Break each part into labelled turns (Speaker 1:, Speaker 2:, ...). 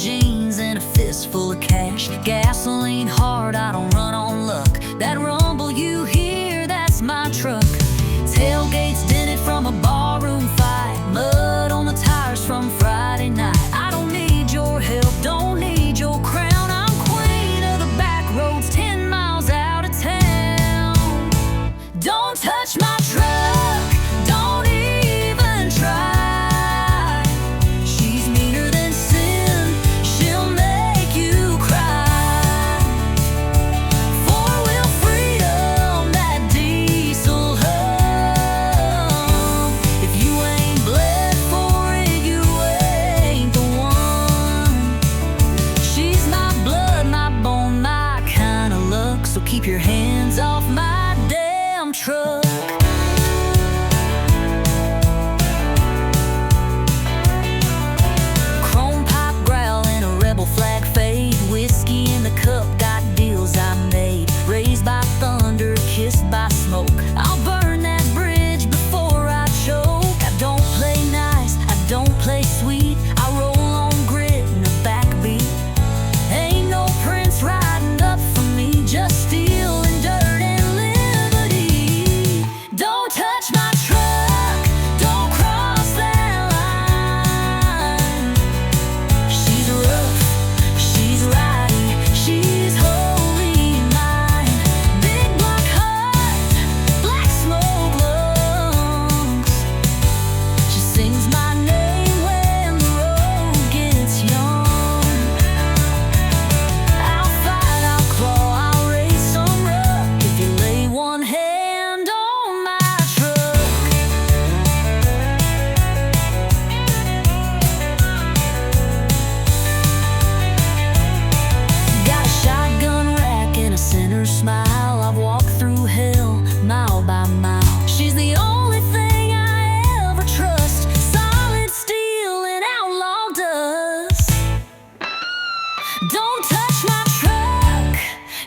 Speaker 1: jeans and a fistful of cash. Gasoline hard, I don't run on luck. That rumble you hear, that's my truck. Tailgates dented from a barroom fight. Mud on the tires from Friday night. I don't need your help, don't need your crown. I'm queen of the back roads, 10 miles out of town. Don't touch my truck, don't even try. She's meaner than sin, she'll make you cry. Four-wheel freedom, that diesel hum. If you ain't bled for it, you ain't the one. She's my blood, my bone, my kind of luck. So keep your hands off my damn truck. Chrome pipe growl and a rebel flag fade. Whiskey in the cup, got deals I made. Raised by thunder, kissed by smoke. I'll burn that bridge before I choke. I don't play nice, I don't play sweet. I roll on grit and a backbeat. Ain't no prince riding up for me, just steel and dirt and liberty. Don't touch my truck, don't cross that line. She's rough, she's riding, she's wholly mine. Big black heart, black smoke lungs. She sings my name when the road gets young. I'll fight, I'll claw, I'll raise some ruck if you lay one hand on my truck. Got a shotgun rack and a sinner's smile. I've walked through hell mile by mile. She's the only thing I ever trust. Solid steel and outlaw dust. Don't touch my truck,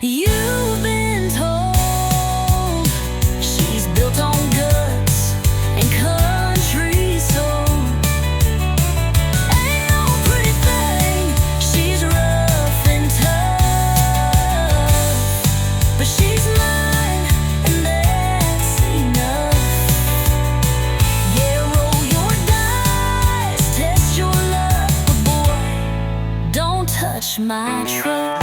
Speaker 1: you've been told. She's built on guts and country soul. Ain't no pretty thing, she's rough and tough. But she's mine, and that's enough. Yeah, roll your dice, test your luck, but boy, don't touch my truck.